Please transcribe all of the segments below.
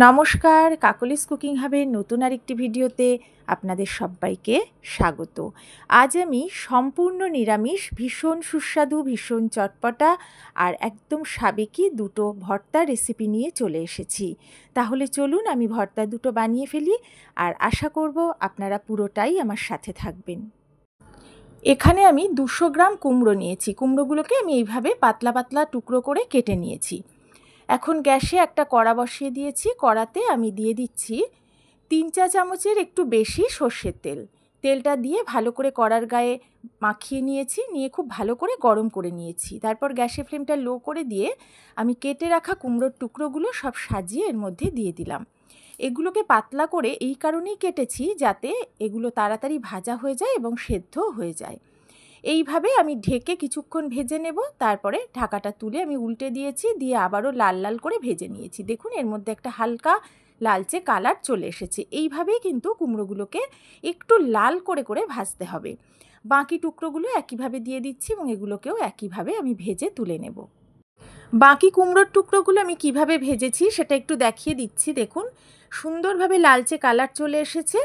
নমস্কার, কাকলিস কুকিং হাবের নতুন আরেকটি ভিডিওতে আপনাদের সবাইকে স্বাগত। আজ আমি সম্পূর্ণ নিরামিষ, ভীষণ সুস্বাদু, ভীষণ চটপটা আর একদম সাবেকি দুটো ভর্তা রেসিপি নিয়ে চলে এসেছি। তাহলে চলুন আমি ভর্তা দুটো বানিয়ে ফেলি, আর আশা করব আপনারা পুরোটাই আমার সাথে থাকবেন। এখানে আমি 200 গ্রাম কুমড়ো নিয়েছি। কুমড়োগুলোকে আমি এইভাবে পাতলা পাতলা টুকরো করে কেটে নিয়েছি। এখন গ্যাসে একটা কড়া বসিয়ে দিয়েছি। কড়াতে আমি দিয়ে দিচ্ছি 3 চা চামচের একটু বেশি সর্ষের তেল। তেলটা দিয়ে ভালো করে কড়ার গায়ে মাখিয়ে নিয়েছি, নিয়ে খুব ভালো করে গরম করে নিয়েছি। তারপর গ্যাসের ফ্লেমটা লো করে দিয়ে আমি কেটে রাখা কুমড়োর টুকরোগুলো সব সাজিয়ে এর মধ্যে দিয়ে দিলাম। এগুলোকে পাতলা করে এই কারণেই কেটেছি যাতে এগুলো তাড়াতাড়ি ভাজা হয়ে যায় এবং সেদ্ধ হয়ে যায়। এইভাবে আমি ঢেকে কিছুক্ষণ ভেজে নেব। তারপরে ঢাকাটা তুলে আমি উল্টে দিয়েছি, দিয়ে আবারও লাল লাল করে ভেজে নিয়েছি। দেখুন এর মধ্যে একটা হালকা লালচে কালার চলে এসেছে। এইভাবেই কিন্তু কুমড়োগুলোকে একটু লাল করে করে ভাজতে হবে। বাকি টুকরোগুলো একইভাবে দিয়ে দিচ্ছি এবং এগুলোকেও একইভাবে আমি ভেজে তুলে নেব। বাকি কুমড়োর টুকরোগুলো আমি কিভাবে ভেজেছি সেটা একটু দেখিয়ে দিচ্ছি। দেখুন সুন্দরভাবে লালচে কালার চলে এসেছে।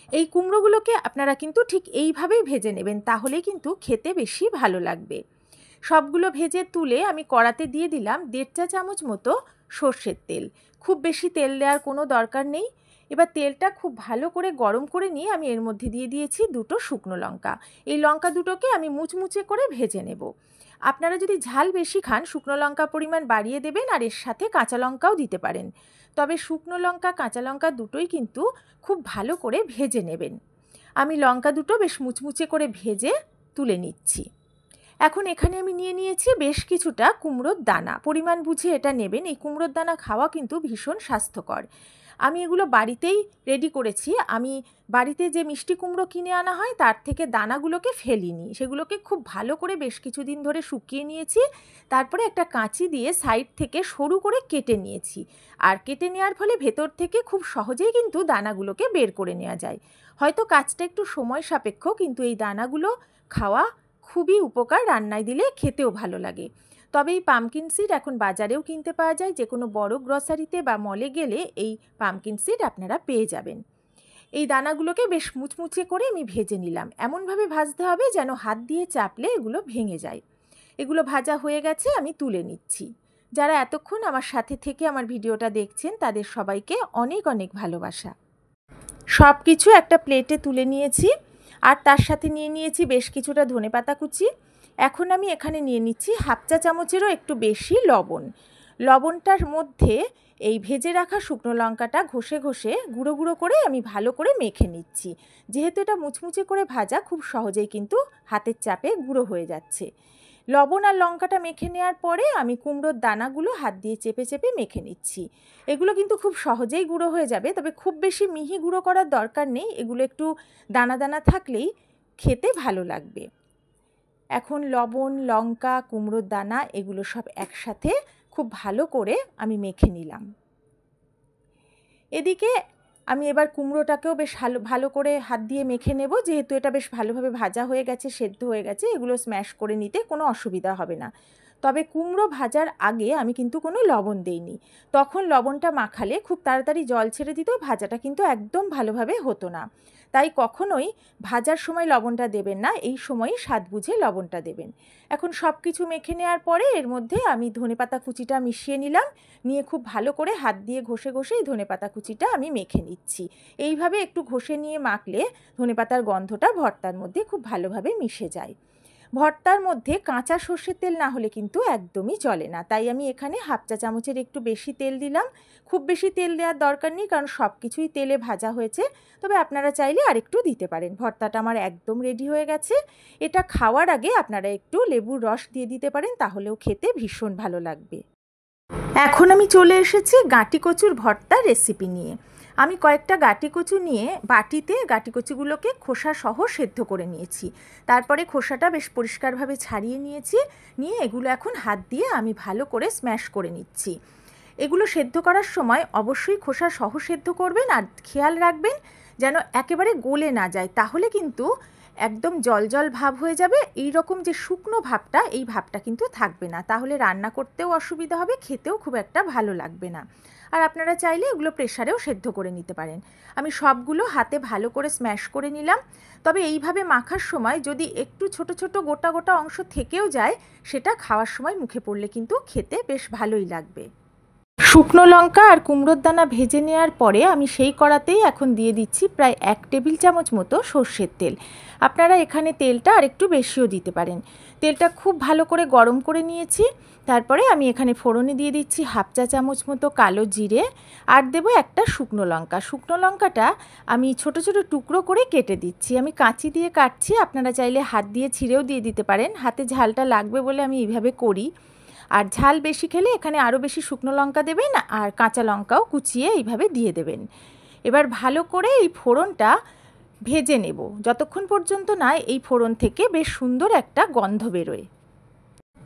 এই কুমড়োগুলোকে আপনারা কিন্তু ঠিক এইভাবেই ভেজে নেবেন, তাহলেই কিন্তু খেতে বেশি ভালো লাগবে। সবগুলো ভেজে তুলে আমি কড়াতে দিয়ে দিলাম 1.5 চা চামচ মতো সর্ষের তেল। খুব বেশি তেল দেওয়ার কোনো দরকার নেই। এবার তেলটা খুব ভালো করে গরম করে নিয়ে আমি এর মধ্যে দিয়ে দিয়েছি 2টো শুকনো লঙ্কা। এই লঙ্কা দুটোকে আমি মুচমুচে করে ভেজে নেব। আপনারা যদি ঝাল বেশি খান শুকনো লঙ্কা পরিমাণ বাড়িয়ে দেবেন, আর এর সাথে কাঁচা লঙ্কাও দিতে পারেন। তবে শুকনো লঙ্কা কাঁচা লঙ্কা দুটোই কিন্তু খুব ভালো করে ভেজে নেবেন। আমি লঙ্কা দুটো বেশ মুচমুচে করে ভেজে তুলে নিচ্ছি। এখন এখানে আমি নিয়ে নিয়েছি বেশ কিছুটা কুমড়োর দানা। পরিমাণ বুঝে এটা নেবেন। এই কুমড়োর দানা খাওয়া কিন্তু ভীষণ স্বাস্থ্যকর। আমি এগুলো বাড়িতেই রেডি করেছি। আমি বাড়িতে যে মিষ্টি কুমড়ো কিনে আনা হয় তার থেকে দানাগুলোকে ফেলিনি, সেগুলোকে খুব ভালো করে বেশ কিছুদিন ধরে শুকিয়ে নিয়েছি। তারপরে একটা কাঁচি দিয়ে সাইড থেকে সরু করে কেটে নিয়েছি। আর কেটে নেওয়ার ফলে ভেতর থেকে খুব সহজেই কিন্তু দানাগুলোকে বের করে নেওয়া যায়। হয়তো কাজটা একটু সময় সাপেক্ষ, কিন্তু এই দানাগুলো খাওয়া খুবই উপকার, রান্নায় দিলে খেতেও ভালো লাগে। তবে এই পামকিন সিড এখন বাজারেও কিনতে পাওয়া যায়। যে কোনো বড় গ্রসারিতে বা মলে গেলে এই পামকিন সিড আপনারা পেয়ে যাবেন। এই দানাগুলোকে বেশ মুচমুচে করে আমি ভেজে নিলাম। এমনভাবে ভাজতে হবে যেন হাত দিয়ে চাপলে এগুলো ভেঙে যায়। এগুলো ভাজা হয়ে গেছে, আমি তুলে নিচ্ছি। যারা এতক্ষণ আমার সাথে থেকে আমার ভিডিওটা দেখছেন তাদের সবাইকে অনেক অনেক ভালোবাসা। সব কিছু একটা প্লেটে তুলে নিয়েছি, আর তার সাথে নিয়ে নিয়েছি বেশ কিছুটা ধনেপাতা কুচি। এখন আমি এখানে নিয়ে নিচ্ছি 1/2 চা চামচেরও একটু বেশি লবণ। লবণটার মধ্যে এই ভেজে রাখা শুকনো লঙ্কাটা ঘষে ঘষে গুঁড়ো গুঁড়ো করে আমি ভালো করে মেখে নিচ্ছি। যেহেতু এটা মুচমুচে করে ভাজা, খুব সহজেই কিন্তু হাতের চাপে গুঁড়ো হয়ে যাচ্ছে। লবণ আর লঙ্কাটা মেখে নেওয়ার পরে আমি কুমড়োর দানাগুলো হাত দিয়ে চেপে চেপে মেখে নিচ্ছি। এগুলো কিন্তু খুব সহজেই গুঁড়ো হয়ে যাবে, তবে খুব বেশি মিহি গুঁড়ো করার দরকার নেই। এগুলো একটু দানা দানা থাকলেই খেতে ভালো লাগবে। এখন লবণ, লঙ্কা, কুমড়োর দানা এগুলো সব একসাথে খুব ভালো করে আমি মেখে নিলাম। এদিকে আমি এবার কুমড়োটাকেও বেশ ভালো করে হাত দিয়ে মেখে নেব। যেহেতু এটা বেশ ভালোভাবে ভাজা হয়ে গেছে, সেদ্ধ হয়ে গেছে, এগুলো স্ম্যাশ করে নিতে কোনো অসুবিধা হবে না। তবে কুমড়ো ভাজার আগে আমি কিন্তু কোনো লবণ দেইনি। তখন লবণটা মাখালে খুব তাড়াতাড়ি জল ছেড়ে দিত, ভাজাটা কিন্তু একদম ভালোভাবে হতো না। তাই কখনোই ভাজার সময় লবণটা দেবেন না, এই সময়ই স্বাদ বুঝে লবণটা দেবেন। এখন সব কিছু মেখে নেওয়ার পরে এর মধ্যে আমি ধনেপাতা কুচিটা মিশিয়ে নিলাম। নিয়ে খুব ভালো করে হাত দিয়ে ঘষে ঘষে এই ধনেপাতা কুচিটা আমি মেখে নিচ্ছি। এইভাবে একটু ঘষে নিয়ে মাখলে ধনেপাতার গন্ধটা ভর্তার মধ্যে খুব ভালোভাবে মিশে যায়। ভর্তার মধ্যে কাঁচা সর্ষের তেল না হলে কিন্তু একদমই চলে না। তাই আমি এখানে 1/2 চা চামচের একটু বেশি তেল দিলাম। খুব বেশি তেল দেওয়ার দরকার নেই, কারণ সব কিছুই তেলে ভাজা হয়েছে। তবে আপনারা চাইলে আরেকটু দিতে পারেন। ভর্তাটা আমার একদম রেডি হয়ে গেছে। এটা খাওয়ার আগে আপনারা একটু লেবুর রস দিয়ে দিতে পারেন, তাহলেও খেতে ভীষণ ভালো লাগবে। এখন আমি চলে এসেছি গাঁটি কচুর ভর্তার রেসিপি নিয়ে। আমি কয়েকটা গাঁটি কচু নিয়ে বাটিতে গাঁটি কচুগুলোকে খোসা সহ সেদ্ধ করে নিয়েছি। তারপরে খোসাটা বেশ পরিষ্কারভাবে ছাড়িয়ে নিয়েছি। নিয়ে এগুলো এখন হাত দিয়ে আমি ভালো করে স্ম্যাশ করে নিচ্ছি। এগুলো সেদ্ধ করার সময় অবশ্যই খোসা সহ সেদ্ধ করবেন, আর খেয়াল রাখবেন যেন একেবারে গলে না যায়, তাহলে কিন্তু একদম জল জল ভাব হয়ে যাবে। এই রকম যে শুকনো ভাবটা, এই ভাবটা কিন্তু থাকবে না, তাহলে রান্না করতেও অসুবিধা হবে, খেতেও খুব একটা ভালো লাগবে না। আর আপনারা চাইলে এগুলো প্রেসারেও সেদ্ধ করে নিতে পারেন। আমি সবগুলো হাতে ভালো করে স্ম্যাশ করে নিলাম। তবে এইভাবে মাখার সময় যদি একটু ছোট ছোট গোটা গোটা অংশ থেকেও যায়, সেটা খাওয়ার সময় মুখে পড়লে কিন্তু খেতে বেশ ভালোই লাগবে। শুকনো লঙ্কা আর কুমড়োর দানা ভেজে নেওয়ার পরে আমি সেই কড়াতেই এখন দিয়ে দিচ্ছি প্রায় 1 টেবিল চামচ মতো সর্ষের তেল। আপনারা এখানে তেলটা আর একটু বেশিও দিতে পারেন। তেলটা খুব ভালো করে গরম করে নিয়েছি। তারপরে আমি এখানে ফোড়নে দিয়ে দিচ্ছি 1/2 চা চামচ মতো কালো জিরে, আর দেবো একটা শুকনো লঙ্কা। শুকনো লঙ্কাটা আমি ছোট ছোট টুকরো করে কেটে দিচ্ছি। আমি কাঁচি দিয়ে কাটছি, আপনারা চাইলে হাত দিয়ে ছিঁড়েও দিয়ে দিতে পারেন। হাতে ঝালটা লাগবে বলে আমি এইভাবে করি। আর ঝাল বেশি খেলে এখানে আরও বেশি শুকনো লঙ্কা দেবেন, আর কাঁচা লঙ্কাও কুচিয়ে এইভাবে দিয়ে দেবেন। এবার ভালো করে এই ফোড়নটা ভেজে নেব যতক্ষণ পর্যন্ত না এই ফোড়ন থেকে বেশ সুন্দর একটা গন্ধ বেরোয়।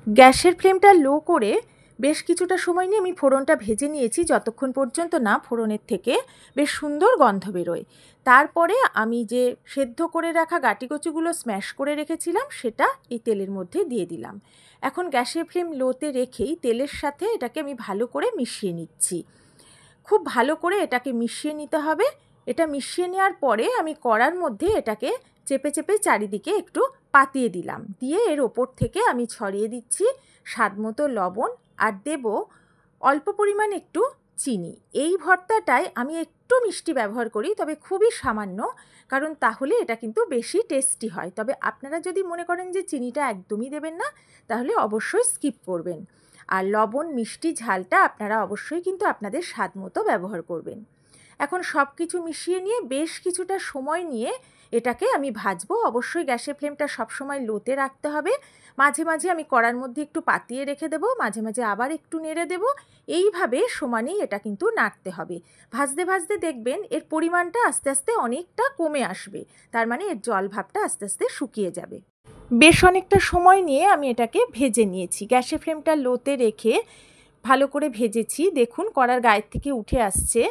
গ্যাসের ফ্লেমটা লো করে বেশ কিছুটা সময় নিয়ে আমি ফোড়নটা ভেজে নিয়েছি, যতক্ষণ পর্যন্ত না ফোড়নের থেকে বেশ সুন্দর গন্ধ বেরোয়। তারপরে আমি যে সেদ্ধ করে রাখা গাঁটিকচুগুলো স্ম্যাশ করে রেখেছিলাম সেটা এই তেলের মধ্যে দিয়ে দিলাম। এখন গ্যাসের ফ্লেম লোতে রেখেই তেলের সাথে এটাকে আমি ভালো করে মিশিয়ে নিচ্ছি। খুব ভালো করে এটাকে মিশিয়ে নিতে হবে। এটা মিশিয়ে নেওয়ার পরে আমি কড়ার মধ্যে এটাকে চেপে চেপে চারিদিকে একটু পাতিয়ে দিলাম। দিয়ে এর ওপর থেকে আমি ছড়িয়ে দিচ্ছি স্বাদমতো লবণ, আর দেব অল্প পরিমাণ একটু চিনি। এই ভর্তাটায় আমি একটু মিষ্টি ব্যবহার করি, তবে খুবই সামান্য, কারণ তাহলে এটা কিন্তু বেশি টেস্টি হয়। তবে আপনারা যদি মনে করেন যে চিনিটা একদমই দেবেন না, তাহলে অবশ্যই স্কিপ করবেন। আর লবণ, মিষ্টি, ঝালটা আপনারা অবশ্যই কিন্তু আপনাদের স্বাদ মতো ব্যবহার করবেন। এখন সব কিছু মিশিয়ে নিয়ে বেশ কিছুটা সময় নিয়ে এটাকে আমি ভাজবো। অবশ্যই গ্যাসের ফ্লেমটা সবসময় লোতে রাখতে হবে। মাঝে মাঝে আমি কড়ার মধ্যে একটু পাতিয়ে রেখে দেবো, মাঝে মাঝে আবার একটু নেড়ে দেবো। এইভাবে সমানেই এটা কিন্তু নাড়তে হবে। ভাজতে ভাজতে দেখবেন এর পরিমাণটা আস্তে আস্তে অনেকটা কমে আসবে, তার মানে এর জল ভাবটা আস্তে আস্তে শুকিয়ে যাবে। বেশ অনেকটা সময় নিয়ে আমি এটাকে ভেজে নিয়েছি। গ্যাসের ফ্লেমটা লোতে রেখে ভালো করে ভেজেছি। দেখুন কড়ার গায়ের থেকে উঠে আসছে,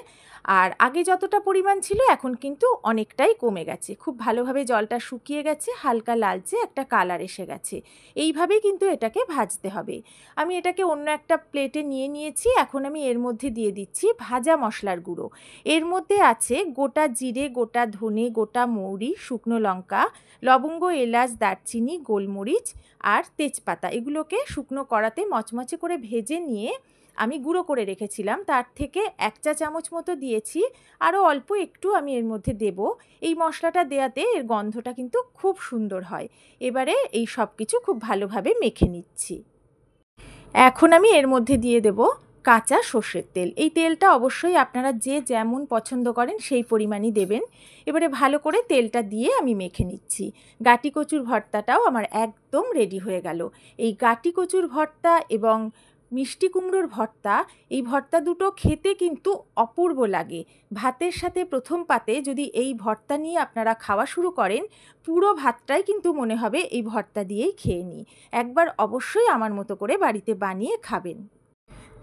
আর আগে যতটা পরিমাণ ছিল এখন কিন্তু অনেকটাই কমে গেছে। খুব ভালোভাবে জলটা শুকিয়ে গেছে, হালকা লালচে একটা কালার এসে গেছে। এইভাবেই কিন্তু এটাকে ভাজতে হবে। আমি এটাকে অন্য একটা প্লেটে নিয়ে নিয়েছি। এখন আমি এর মধ্যে দিয়ে দিচ্ছি ভাজা মশলার গুঁড়ো। এর মধ্যে আছে গোটা জিরে, গোটা ধনে, গোটা মৌরি, শুকনো লঙ্কা, লবঙ্গ, এলাচ, দারচিনি, গোলমরিচ আর তেজপাতা। এগুলোকে শুকনো কড়াতে মচমচে করে ভেজে নিয়ে আমি গুঁড়ো করে রেখেছিলাম। তার থেকে 1 চা চামচ মতো দিয়েছি, আরও অল্প একটু আমি এর মধ্যে দেব। এই মশলাটা দেওয়াতে এর গন্ধটা কিন্তু খুব সুন্দর হয়। এবারে এই সব কিছু খুব ভালোভাবে মেখে নিচ্ছি। এখন আমি এর মধ্যে দিয়ে দেব কাঁচা সর্ষের তেল। এই তেলটা অবশ্যই আপনারা যে যেমন পছন্দ করেন সেই পরিমাণই দেবেন। এবারে ভালো করে তেলটা দিয়ে আমি মেখে নিচ্ছি। গাঁটি কচুর ভর্তাটাও আমার একদম রেডি হয়ে গেল। এই গাঁটি কচুর ভর্তা এবং মিষ্টি কুমড়োর ভর্তা, এই ভর্তা দুটো খেতে কিন্তু অপূর্ব লাগে। ভাতের সাথে প্রথম পাতে যদি এই ভর্তা নিয়ে আপনারা খাওয়া শুরু করেন, পুরো ভাতটাই কিন্তু মনে হবে এই ভর্তা দিয়েই খেয়ে নিই। একবার অবশ্যই আমার মতো করে বাড়িতে বানিয়ে খাবেন।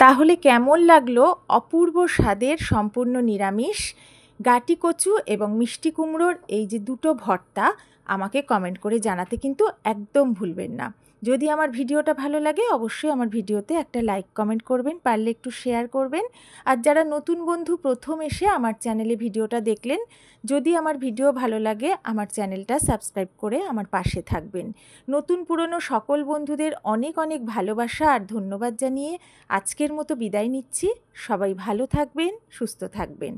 তাহলে কেমন লাগলো অপূর্ব স্বাদের সম্পূর্ণ নিরামিষ গাঁটি কচু এবং মিষ্টি কুমড়োর এই যে দুটো ভর্তা, আমাকে কমেন্ট করে জানাতে কিন্তু একদম ভুলবেন না। যদি আমার ভিডিওটা ভালো লাগে অবশ্যই আমার ভিডিওতে একটা লাইক কমেন্ট করবেন, পারলে একটু শেয়ার করবেন। আর যারা নতুন বন্ধু প্রথম এসে আমার চ্যানেলে ভিডিওটা দেখলেন, যদি আমার ভিডিও ভালো লাগে আমার চ্যানেলটা সাবস্ক্রাইব করে আমার পাশে থাকবেন। নতুন পুরনো সকল বন্ধুদের অনেক অনেক ভালোবাসা আর ধন্যবাদ জানিয়ে আজকের মতো বিদায় নিচ্ছি। সবাই ভালো থাকবেন, সুস্থ থাকবেন।